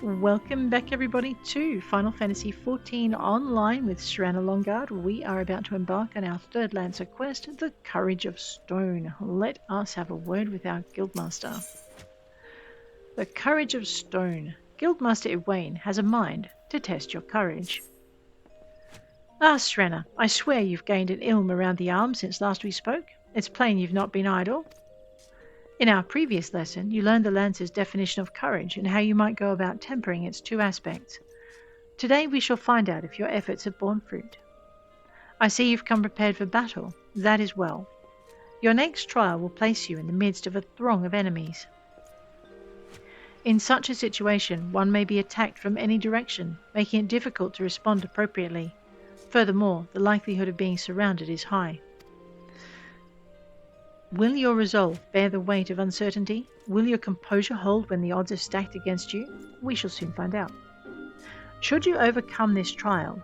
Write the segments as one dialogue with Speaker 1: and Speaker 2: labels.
Speaker 1: Welcome back everybody to Final Fantasy XIV Online with Shroud and Longuard. We are about to embark on our third Lancer quest, The Courage of Stone. Let us have a word with our Guildmaster. The Courage of Stone. Guildmaster Iwain has a mind to test your courage. Ah, Srenna, I swear you've gained an ilm around the arm since last we spoke. It's plain you've not been idle. In our previous lesson, you learned the Lancer's definition of courage and how you might go about tempering its two aspects. Today we shall find out if your efforts have borne fruit. I see you've come prepared for battle. That is well. Your next trial will place you in the midst of a throng of enemies. In such a situation, one may be attacked from any direction, making it difficult to respond appropriately. Furthermore, the likelihood of being surrounded is high. Will your resolve bear the weight of uncertainty? Will your composure hold when the odds are stacked against you? We shall soon find out. Should you overcome this trial,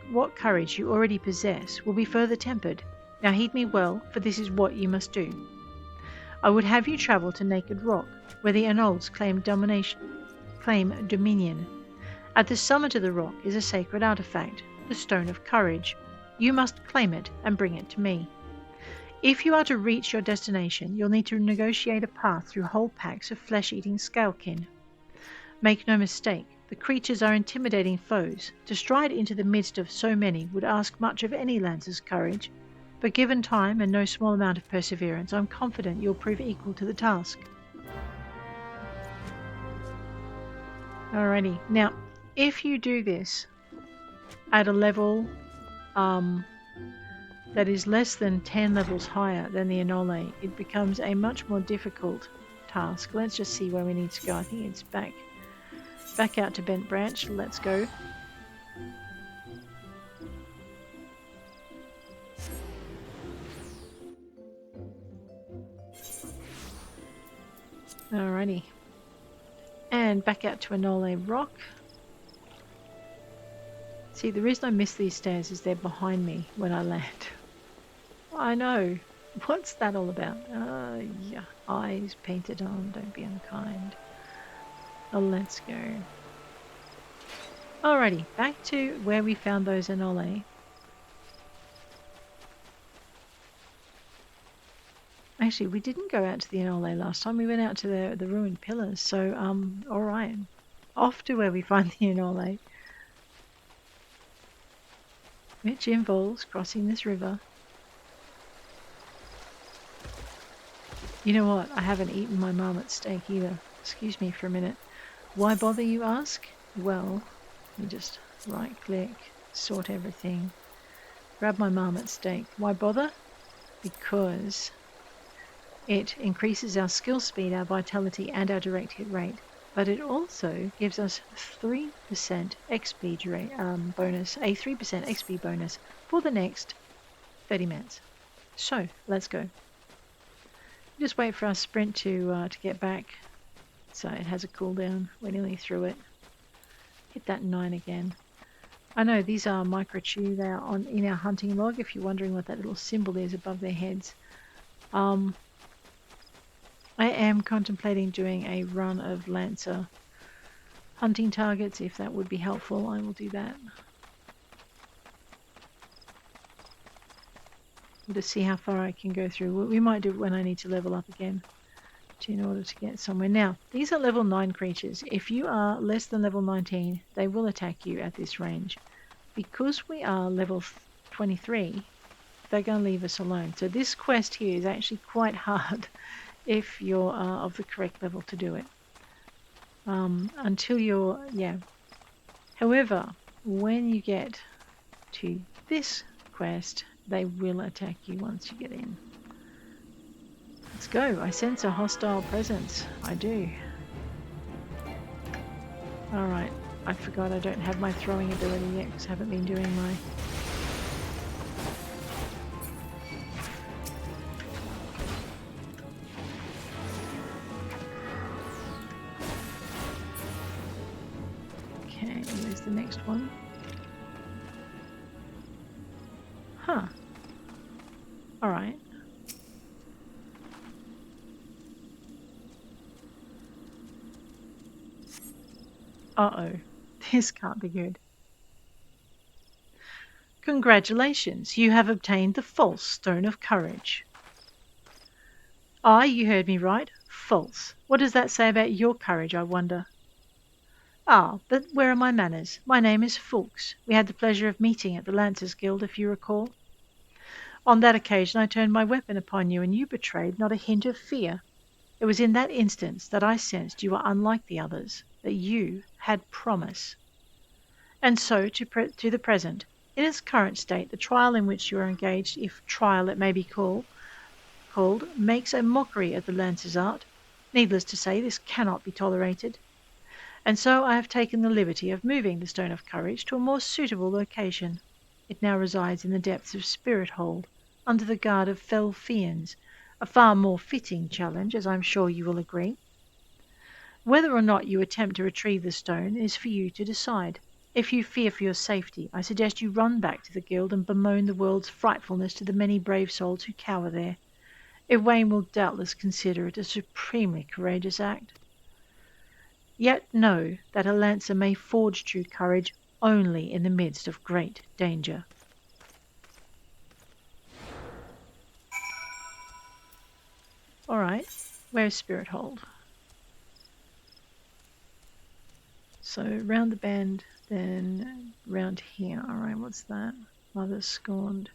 Speaker 1: what courage you already possess will be further tempered. Now heed me well, for this is what you must do. I would have you travel to Naked Rock, where the Anolds claim dominion. At the summit of the rock is a sacred artifact, the Stone of Courage. You must claim it and bring it to me. If you are to reach your destination, you'll need to negotiate a path through whole packs of flesh-eating scalekin. Make no mistake, the creatures are intimidating foes. To stride into the midst of so many would ask much of any Lancer's courage, but given time and no small amount of perseverance, I'm confident you'll prove equal to the task. Alrighty, now, if you do this at a level that is less than 10 levels higher than the Anole, it becomes a much more difficult task. Let's just see where we need to go. I think it's back out to Bent Branch. Let's go. Alrighty. And back out to Anole Rock. See, the reason I miss these stairs is they're behind me when I land. I know. What's that all about? Yeah. Eyes painted on. Don't be unkind. Oh, let's go. Alrighty. Back to where we found those Anole. Actually, we didn't go out to the Anole last time. We went out to the ruined pillars. So, alright. Off to where we find the Anole. Which involves crossing this river. You know what? I haven't eaten my marmot steak either. Excuse me for a minute. Why bother, you ask? Well, let me just right click, sort everything, grab my marmot steak. Why bother? Because it increases our skill speed, our vitality, and our direct hit rate. But it also gives us 3% XP bonus, a 3% XP bonus for the next 30 minutes. So, let's go. Just wait for our sprint to get back. So it has a cooldown. We're nearly through it. Hit that 9 again. I know these are microchew. They are in our hunting log. If you're wondering what that little symbol is above their heads, I am contemplating doing a run of Lancer hunting targets. If that would be helpful, I will do that. To see how far I can go through. We might do it when I need to level up again in order to get somewhere. Now, these are level 9 creatures. If you are less than level 19, they will attack you at this range. Because we are level 23, they're going to leave us alone. So this quest here is actually quite hard if you're of the correct level to do it. Until you're, However, when you get to this quest, they will attack you once you get in. Let's go. I sense a hostile presence. I do. Alright. I forgot I don't have my throwing ability yet because I haven't been doing my... Okay, where's the next one? Huh. Alright. Uh-oh. This can't be good. Congratulations, you have obtained the false Stone of Courage. Aye, you heard me right. False. What does that say about your courage, I wonder? Ah, but where are my manners? My name is Fawkes. We had the pleasure of meeting at the Lancers Guild, if you recall. On that occasion I turned my weapon upon you, and you betrayed not a hint of fear. It was in that instance that I sensed you were unlike the others, that you had promise. And so to the present. In its current state, the trial in which you are engaged, if trial it may be called, makes a mockery of the Lancer's art. Needless to say, this cannot be tolerated. And so I have taken the liberty of moving the Stone of Courage to a more suitable location. It now resides in the depths of Spirithold, under the guard of fell fiends, a far more fitting challenge, as I am sure you will agree. Whether or not you attempt to retrieve the stone is for you to decide. If you fear for your safety, I suggest you run back to the guild and bemoan the world's frightfulness to the many brave souls who cower there. Egwene will doubtless consider it a supremely courageous act. Yet know that a lancer may forge true courage only in the midst of great danger. Alright, where's Spirithold? So round the bend, then round here. Alright, what's that? Mother Scorned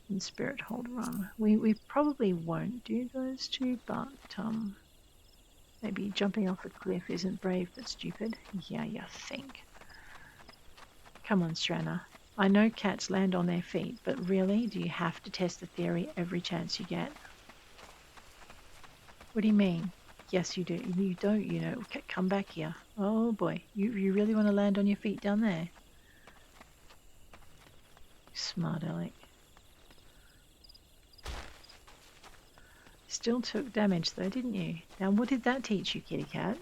Speaker 1: and Spirithold Run. We probably won't do those two, but maybe jumping off a cliff isn't brave but stupid. Yeah, you think. Come on, Stranna. I know cats land on their feet, but really, do you have to test the theory every chance you get? What do you mean? Yes, you do. You don't, you know. Come back here. Oh boy, you really want to land on your feet down there? Smart aleck. Still took damage though, didn't you? Now what did that teach you, kitty cat?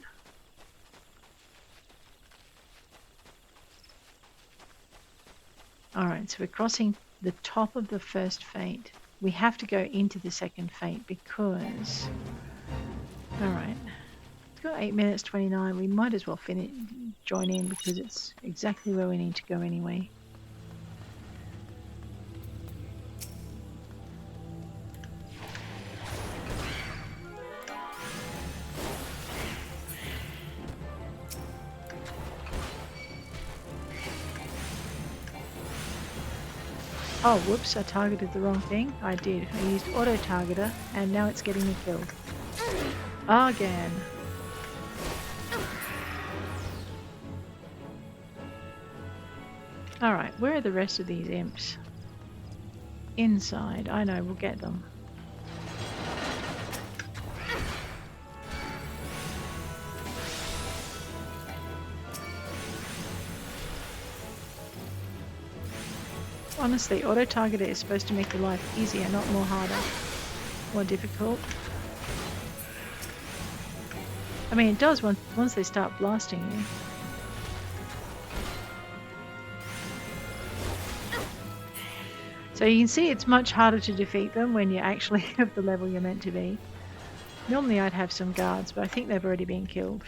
Speaker 1: Alright, so we're crossing the top of the first fate. We have to go into the second fate because... Alright. It's got 8 minutes 29. We might as well join in because it's exactly where we need to go anyway. Oh, whoops, I targeted the wrong thing. I did. I used auto-targeter, and now it's getting me killed. Again. Alright, where are the rest of these imps? Inside. I know, we'll get them. Honestly, auto-targeter is supposed to make your life easier, not more harder. More difficult. I mean, it does once they start blasting you. So you can see it's much harder to defeat them when you're actually of the level you're meant to be. Normally I'd have some guards, but I think they've already been killed.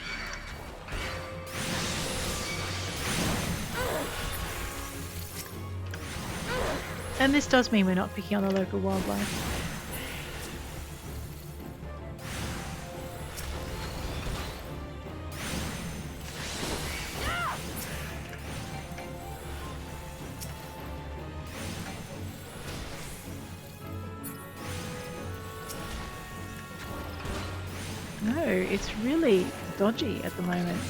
Speaker 1: And this does mean we're not picking on the local wildlife. No, it's really dodgy at the moment.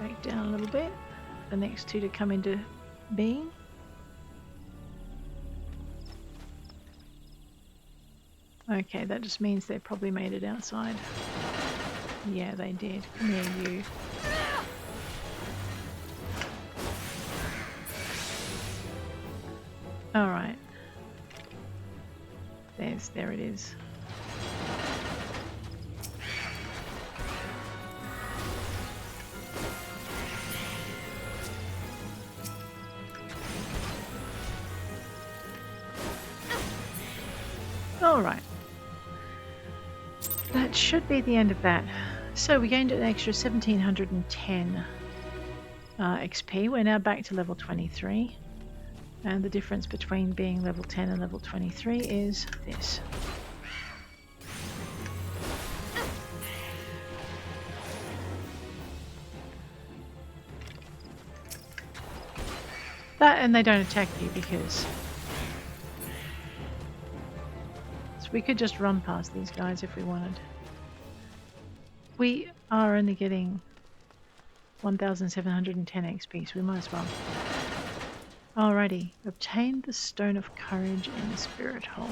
Speaker 1: Back down a little bit. The next two to come into being. Okay, that just means they probably made it outside. Yeah, they did. Come here, you. Alright. There it is. Alright. That should be the end of that. So we gained an extra 1710 XP. We're now back to level 23. And the difference between being level 10 and level 23 is this. That, and they don't attack you because... So we could just run past these guys if we wanted. We are only getting 1710 XP, so we might as well. Alrighty, obtain the Stone of Courage in the Spirithold.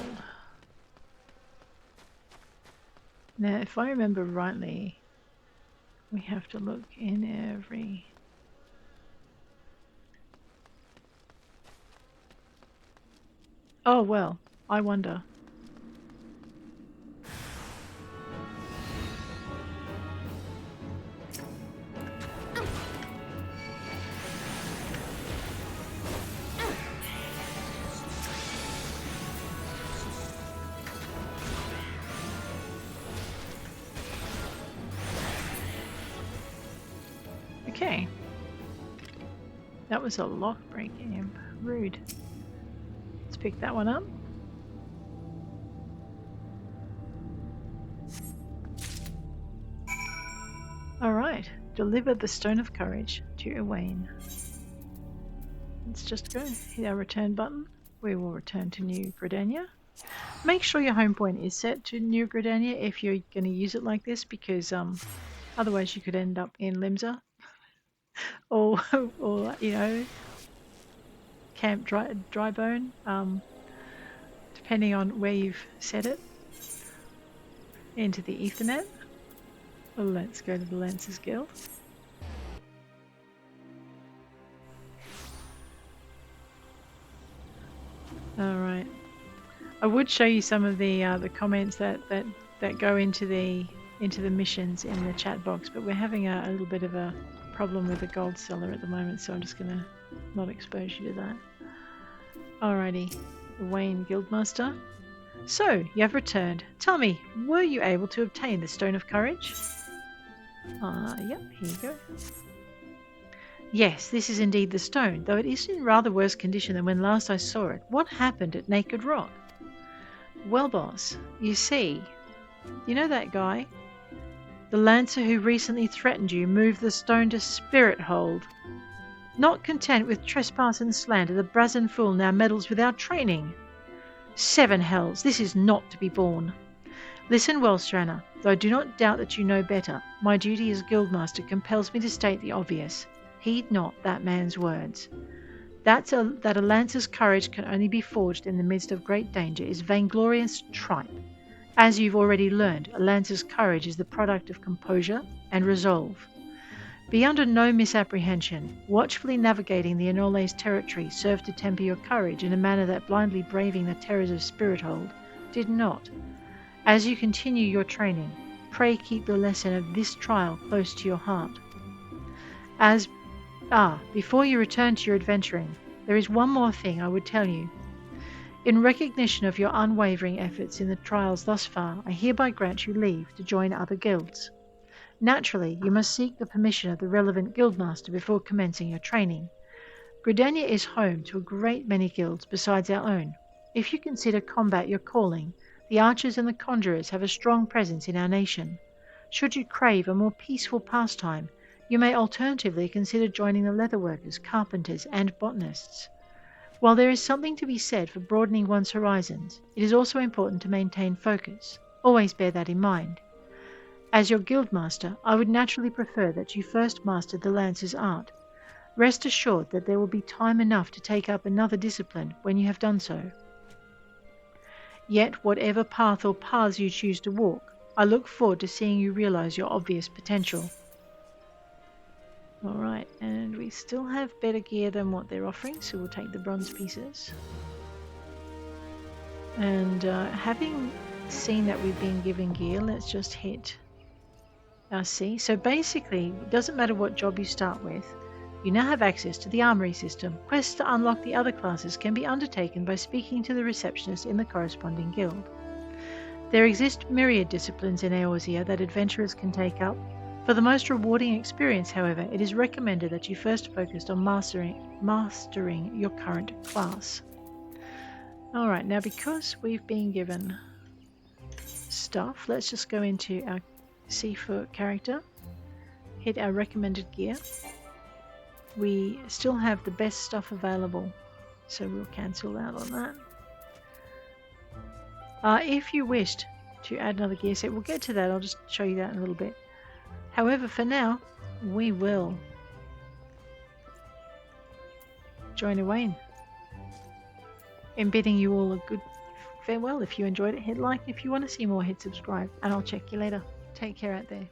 Speaker 1: Now, if I remember rightly, we have to look in every... Oh well, I wonder. Okay. That was a lock break imp. Rude. Let's pick that one up. Alright. Deliver the Stone of Courage to Owain. Let's just go. Hit our return button. We will return to New Gridania. Make sure your home point is set to New Gridania if you're going to use it like this, because otherwise you could end up in Limsa. or you know, Camp Drybone, depending on where you've set it, into the Ethernet. Well, let's go to the Lancers Guild. Alright. I would show you some of the comments that go into the missions in the chat box, but we're having a little bit of a problem with the gold seller at the moment, so I'm just gonna not expose you to that. Alrighty, Wayne Guildmaster. So, you have returned. Tell me, were you able to obtain the Stone of Courage? Yep, here you go. Yes, this is indeed the stone, though it is in rather worse condition than when last I saw it. What happened at Naked Rock? Well, boss, you see, you know that guy? The Lancer who recently threatened you moved the stone to Spirithold. Not content with trespass and slander, the brazen fool now meddles with our training. 7 hells, this is not to be borne. Listen well, Stranner, though I do not doubt that you know better. My duty as Guildmaster compels me to state the obvious. Heed not that man's words. That a Lancer's courage can only be forged in the midst of great danger is vainglorious tripe. As you've already learned, a Lancer's courage is the product of composure and resolve. Be under no misapprehension. Watchfully navigating the Enole's territory served to temper your courage in a manner that blindly braving the terrors of Spirithold did not. As you continue your training, pray keep the lesson of this trial close to your heart. Before you return to your adventuring, there is one more thing I would tell you. In recognition of your unwavering efforts in the trials thus far, I hereby grant you leave to join other guilds. Naturally, you must seek the permission of the relevant guildmaster before commencing your training. Gridania is home to a great many guilds besides our own. If you consider combat your calling, the archers and the conjurers have a strong presence in our nation. Should you crave a more peaceful pastime, you may alternatively consider joining the leatherworkers, carpenters, and botanists. While there is something to be said for broadening one's horizons, it is also important to maintain focus. Always bear that in mind. As your guildmaster, I would naturally prefer that you first master the Lancer's art. Rest assured that there will be time enough to take up another discipline when you have done so. Yet, whatever path or paths you choose to walk, I look forward to seeing you realize your obvious potential. Alright, and we still have better gear than what they're offering, so we'll take the bronze pieces. And having seen that we've been given gear, let's just hit our C. So basically, it doesn't matter what job you start with, you now have access to the armory system. Quests to unlock the other classes can be undertaken by speaking to the receptionist in the corresponding guild. There exist myriad disciplines in Eorzea that adventurers can take up. For the most rewarding experience, however, it is recommended that you first focus on mastering your current class. Alright, now because we've been given stuff, let's just go into our C4 character, hit our recommended gear. We still have the best stuff available, so we'll cancel out on that. If you wished to add another gear set, we'll get to that. I'll just show you that in a little bit. However, for now, we will join Owain in bidding you all a good farewell. If you enjoyed it, hit like. If you want to see more, hit subscribe. And I'll check you later. Take care out there.